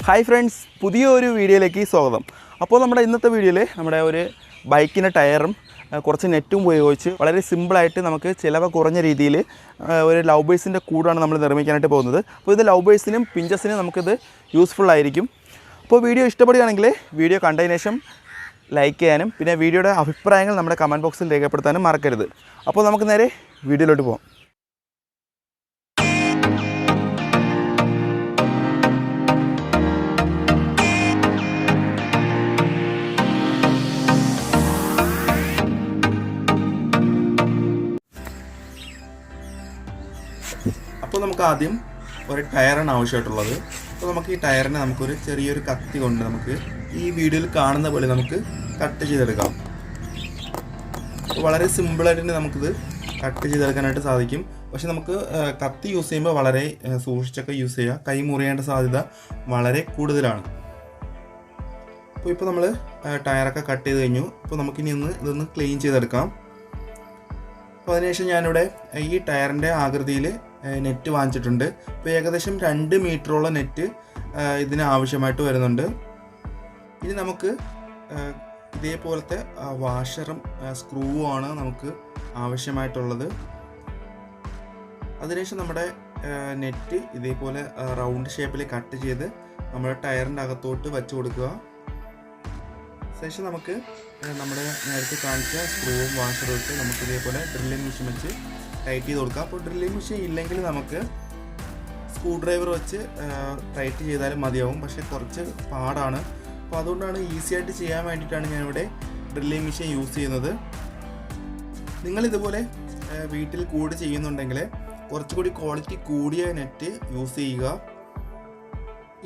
Hi friends, പുതിയൊരു വീഡിയോയിലേക്ക് സ്വാഗതം. അപ്പോൾ നമ്മുടെ ഇന്നത്തെ വീഡിയോയിൽ നമ്മുടെ ഒരു ബൈക്കിൻ്റെ ടയറും കുറച്ച് നെറ്റും ഉപയോഗിച്ച് വളരെ സിമ്പിളായിട്ട് നമുക്ക് ചിലവ് കുറഞ്ഞ രീതിയിൽ ഒരു ലവ് ബേഴ്സിൻ്റെ കൂടാണ് നമ്മൾ നിർമ്മിക്കാനായിട്ട് പോകുന്നത്. അപ്പോൾ ഇത് ലവ് ബേഴ്സിനും പിഞ്ചസിനും നമുക്കിത് യൂസ്ഫുൾ ആയിരിക്കും. അപ്പോൾ വീഡിയോ ഇഷ്ടപ്പെടുകയാണെങ്കിൽ വീഡിയോ കണ്ടതിന് ശേഷം ലൈക്ക് ചെയ്യാനും പിന്നെ വീഡിയോയുടെ അഭിപ്രായങ്ങൾ നമ്മുടെ കമൻറ്റ് ബോക്സിൽ രേഖപ്പെടുത്താനും മറക്കരുത്. അപ്പോൾ നമുക്ക് നേരെ വീഡിയോയിലോട്ട് പോകാം. അപ്പോൾ നമുക്ക് ആദ്യം ഒരു ടയറാണ് ആവശ്യമായിട്ടുള്ളത്. അപ്പോൾ നമുക്ക് ഈ ടയറിനെ നമുക്കൊരു ചെറിയൊരു കത്തി കൊണ്ട് നമുക്ക് ഈ വീഡിയോയിൽ കാണുന്ന പോലെ നമുക്ക് കട്ട് ചെയ്തെടുക്കാം. അപ്പോൾ വളരെ സിമ്പിളായിട്ട് തന്നെ നമുക്കിത് കട്ട് ചെയ്തെടുക്കാനായിട്ട് സാധിക്കും. പക്ഷെ നമുക്ക് കത്തി യൂസ് ചെയ്യുമ്പോൾ വളരെ സൂക്ഷിച്ചൊക്കെ യൂസ് ചെയ്യുക. കൈ മുറിയേണ്ട സാധ്യത വളരെ കൂടുതലാണ്. ഇപ്പോൾ നമ്മൾ ടയറൊക്കെ കട്ട് ചെയ്ത് കഴിഞ്ഞു. അപ്പോൾ നമുക്കിനി ഇതൊന്ന് ക്ലീൻ ചെയ്തെടുക്കാം. അപ്പോൾ അതിനുശേഷം ഞാനിവിടെ ഈ ടയറിൻ്റെ ആകൃതിയിൽ നെറ്റ് വാങ്ങിച്ചിട്ടുണ്ട്. ഇപ്പോൾ ഏകദേശം 2 മീറ്ററോളം നെറ്റ് ഇതിന് ആവശ്യമായിട്ട് വരുന്നുണ്ട്. ഇനി നമുക്ക് ഇതേപോലത്തെ വാഷറും സ്ക്രൂവുമാണ് നമുക്ക് ആവശ്യമായിട്ടുള്ളത്. അതിനുശേഷം നമ്മുടെ നെറ്റ് ഇതേപോലെ റൗണ്ട് ഷേപ്പിൽ കട്ട് ചെയ്ത് നമ്മുടെ ടയറിൻ്റെ അകത്തോട്ട് വെച്ച് കൊടുക്കുക. ശേഷം നമുക്ക് നമ്മുടെ നേരത്തെ കാണിച്ച സ്ക്രൂവും വാഷറും ഇട്ട് നമുക്ക് ഇതേപോലെ ഡ്രില്ലിംഗ് മെഷീൻ വെച്ച് ടൈറ്റ് ചെയ്ത് കൊടുക്കാം. അപ്പോൾ ഡ്രില്ലിംഗ് മെഷീൻ ഇല്ലെങ്കിൽ നമുക്ക് സ്ക്രൂ ഡ്രൈവർ വെച്ച് ടൈറ്റ് ചെയ്താലും മതിയാവും. പക്ഷേ കുറച്ച് പാടാണ്. അപ്പോൾ അതുകൊണ്ടാണ് ഈസി ആയിട്ട് ചെയ്യാൻ വേണ്ടിയിട്ടാണ് ഞാനിവിടെ ഡ്രില്ലിംഗ് മെഷീൻ യൂസ് ചെയ്യുന്നത്. നിങ്ങളിതുപോലെ വീട്ടിൽ കൂട് ചെയ്യുന്നുണ്ടെങ്കിൽ കുറച്ചുകൂടി ക്വാളിറ്റി കൂടിയ നെറ്റ് യൂസ് ചെയ്യുക.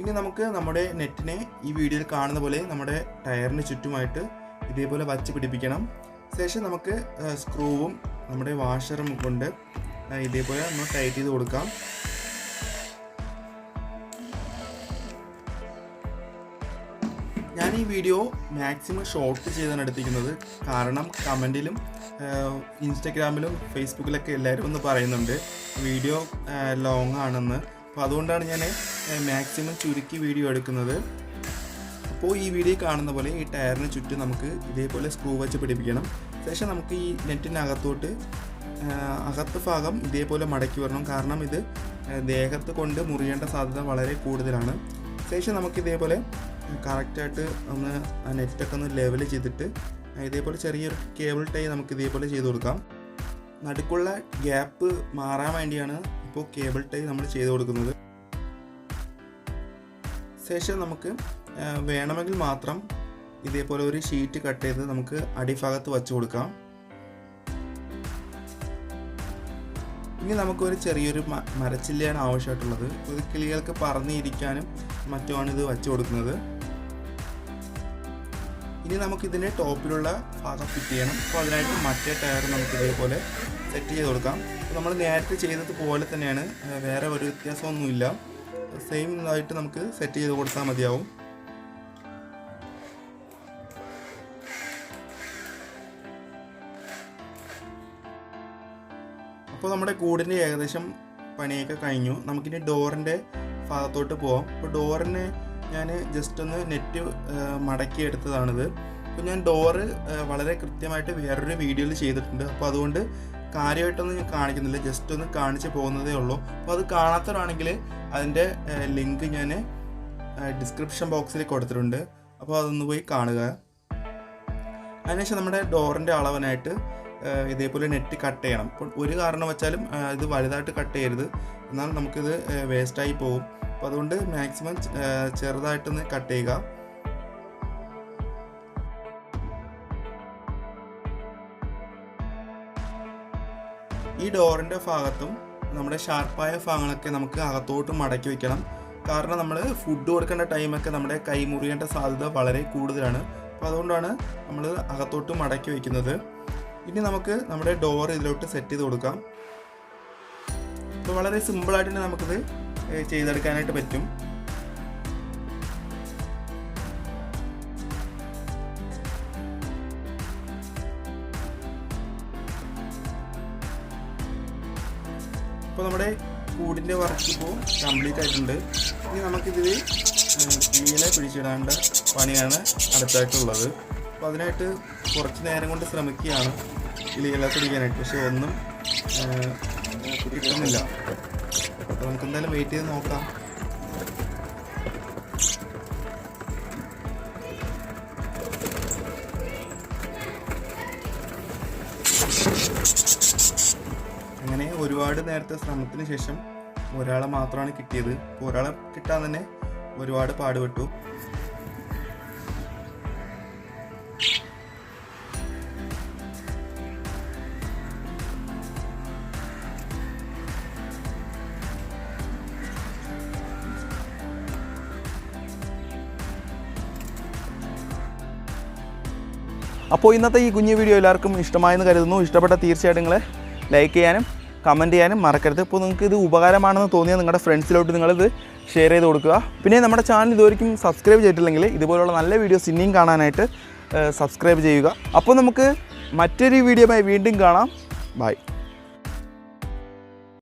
ഇനി നമുക്ക് നമ്മുടെ നെറ്റിനെ ഈ വീഡിയോയിൽ കാണുന്ന പോലെ നമ്മുടെ ടയറിന് ചുറ്റുമായിട്ട് ഇതേപോലെ വച്ച് പിടിപ്പിക്കണം. ശേഷം നമുക്ക് സ്ക്രൂവും നമ്മുടെ വാഷറും കൊണ്ട് ഇതേപോലെ ഒന്ന് ടൈറ്റ് ചെയ്ത് കൊടുക്കാം. ഞാൻ ഈ വീഡിയോ മാക്സിമം ഷോർട്ട് ചെയ്താണ് എടുത്തിരിക്കുന്നത്. കാരണം കമൻറ്റിലും ഇൻസ്റ്റഗ്രാമിലും ഫേസ്ബുക്കിലൊക്കെ എല്ലാവരും ഒന്ന് പറയുന്നുണ്ട് വീഡിയോ ലോങ് ആണെന്ന്. അപ്പോൾ അതുകൊണ്ടാണ് ഞാൻ മാക്സിമം ചുരുക്കി വീഡിയോ എടുക്കുന്നത്. അപ്പോൾ ഈ വീഡിയോ കാണുന്ന പോലെ ഈ ടയറിന് ചുറ്റും നമുക്ക് ഇതേപോലെ സ്ക്രൂ വെച്ച് പിടിപ്പിക്കണം. ശേഷം നമുക്ക് ഈ നെറ്റിനകത്തോട്ട് അകത്ത് ഭാഗം ഇതേപോലെ മടക്കി വരണം. കാരണം ഇത് ദേഹത്ത് കൊണ്ട് മുറിയേണ്ട സാധ്യത വളരെ കൂടുതലാണ്. ശേഷം നമുക്ക് ഇതേപോലെ കറക്റ്റായിട്ട് ഒന്ന് നെറ്റൊക്കെ ഒന്ന് ലെവൽ ചെയ്തിട്ട് ഇതേപോലെ ചെറിയൊരു കേബിൾ ടൈ നമുക്ക് ഇതേപോലെ ചെയ്ത് കൊടുക്കാം. നടുക്കുള്ള ഗ്യാപ്പ് മാറാൻ വേണ്ടിയാണ് ഇപ്പോൾ കേബിൾ ടൈ നമ്മൾ ചെയ്ത് കൊടുക്കുന്നത്. ശേഷം നമുക്ക് വേണമെങ്കിൽ മാത്രം ഇതേപോലെ ഒരു ഷീറ്റ് കട്ട് ചെയ്ത് നമുക്ക് അടിഭാഗത്ത് വച്ച് കൊടുക്കാം. ഇനി നമുക്കൊരു ചെറിയൊരു മരച്ചില്ലയാണ് ആവശ്യമായിട്ടുള്ളത്. ഇത് കിളികൾക്ക് പറന്നിരിക്കാനും മറ്റുമാണ് ഇത് വച്ച് കൊടുക്കുന്നത്. ഇനി നമുക്കിതിൻ്റെ ടോപ്പിലുള്ള ഭാഗം ഫിറ്റ് ചെയ്യണം. അപ്പോൾ അതിനായിട്ട് മറ്റേ ടയർ നമുക്ക് ഇതേപോലെ സെറ്റ് ചെയ്ത് കൊടുക്കാം. നമ്മൾ നേരത്തെ ചെയ്തതുപോലെ തന്നെയാണ്, വേറെ ഒരു വ്യത്യാസമൊന്നുമില്ല. സെയിം ആയിട്ട് നമുക്ക് സെറ്റ് ചെയ്ത് കൊടുത്താൽ മതിയാവും. അപ്പോൾ നമ്മുടെ കൂടിൻ്റെ ഏകദേശം പണിയൊക്കെ കഴിഞ്ഞു. നമുക്കിനി ഡോറിൻ്റെ ഭാഗത്തോട്ട് പോകാം. അപ്പോൾ ഡോറിന് ഞാൻ ജസ്റ്റ് ഒന്ന് നെറ്റ് മടക്കി എടുത്തതാണിത്. അപ്പോൾ ഞാൻ ഡോറ് വളരെ കൃത്യമായിട്ട് വേറൊരു വീഡിയോയിൽ ചെയ്തിട്ടുണ്ട്. അപ്പോൾ അതുകൊണ്ട് കാര്യമായിട്ടൊന്നും ഞാൻ കാണിക്കുന്നില്ല, ജസ്റ്റ് ഒന്ന് കാണിച്ച് പോകുന്നതേ ഉള്ളൂ. അപ്പോൾ അത് കാണാത്തവരാണെങ്കിൽ അതിൻ്റെ ലിങ്ക് ഞാൻ ഡിസ്ക്രിപ്ഷൻ ബോക്സിൽ കൊടുത്തിട്ടുണ്ട്. അപ്പോൾ അതൊന്ന് പോയി കാണുക. അതിനുശേഷം നമ്മുടെ ഡോറിൻ്റെ അളവിനായിട്ട് ഇതേപോലെ നെറ്റ് കട്ട് ചെയ്യണം. അപ്പോൾ ഒരു കാരണം വെച്ചാലും ഇത് വലുതായിട്ട് കട്ട് ചെയ്യരുത്, എന്നാൽ നമുക്കിത് വേസ്റ്റായി പോകും. അപ്പോൾ അതുകൊണ്ട് മാക്സിമം ചെറുതായിട്ടൊന്ന് കട്ട് ചെയ്യുക. ഈ ഡോറിൻ്റെ ഭാഗത്തും നമ്മുടെ ഷാർപ്പായ ഭാഗങ്ങളൊക്കെ നമുക്ക് അകത്തോട്ട് മടക്കി വയ്ക്കണം. കാരണം നമ്മൾ ഫുഡ് കൊടുക്കേണ്ട ടൈമൊക്കെ നമ്മുടെ കൈ മുറിയേണ്ട സാധ്യത വളരെ കൂടുതലാണ്. അപ്പോൾ അതുകൊണ്ടാണ് നമ്മൾ അകത്തോട്ട് മടക്കി വയ്ക്കുന്നത്. ഇനി നമുക്ക് നമ്മുടെ ഡോർ ഇതിലോട്ട് സെറ്റ് ചെയ്ത് കൊടുക്കാം. അപ്പോൾ വളരെ സിമ്പിളായിട്ട് തന്നെ നമുക്കിത് ചെയ്തെടുക്കാനായിട്ട് പറ്റും. അപ്പോൾ നമ്മുടെ കൂടിൻ്റെ വർക്ക് ഇപ്പോൾ കംപ്ലീറ്റ് ആയിട്ടുണ്ട്. ഇനി നമുക്കിതിൽ കിളികളെ പിടിച്ചിടേണ്ട പണിയാണ് അടുത്തായിട്ടുള്ളത്. അപ്പോൾ അതിനായിട്ട് കുറച്ച് നേരം കൊണ്ട് ശ്രമിക്കുകയാണ് കിളികളെ പിടിക്കാനായിട്ട്. പക്ഷെ ഒന്നും കിട്ടുന്നില്ല. അപ്പോൾ നമുക്ക് എന്തായാലും വെയിറ്റ് ചെയ്ത് നോക്കാം. അങ്ങനെ ഒരുപാട് നേരത്തെ ശ്രമത്തിന് ശേഷം ഒരാളെ മാത്രമാണ് കിട്ടിയത്. ഒരാളെ കിട്ടാൻ തന്നെ ഒരുപാട് പാടുപെട്ടു. അപ്പോൾ ഇന്നത്തെ ഈ കുഞ്ഞു വീഡിയോ എല്ലാവർക്കും ഇഷ്ടമായെന്ന് കരുതുന്നു. ഇഷ്ടപ്പെട്ട തീർച്ചയായിട്ടും നിങ്ങൾ ലൈക്ക് ചെയ്യാനും കമൻറ്റ് ചെയ്യാനും മറക്കരുത്. ഇപ്പോൾ നിങ്ങൾക്ക് ഇത് ഉപകാരമാണെന്ന് തോന്നിയാൽ നിങ്ങളുടെ ഫ്രണ്ട്സിലോട്ട് നിങ്ങളിത് ഷെയർ ചെയ്ത് കൊടുക്കുക. പിന്നെ നമ്മുടെ ചാനൽ ഇതുവരെയും സബ്സ്ക്രൈബ് ചെയ്തിട്ടില്ലെങ്കിൽ ഇതുപോലുള്ള നല്ല വീഡിയോസ് ഇനിയും കാണാനായിട്ട് സബ്സ്ക്രൈബ് ചെയ്യുക. അപ്പോൾ നമുക്ക് മറ്റൊരു വീഡിയോയുമായി വീണ്ടും കാണാം. ബൈ.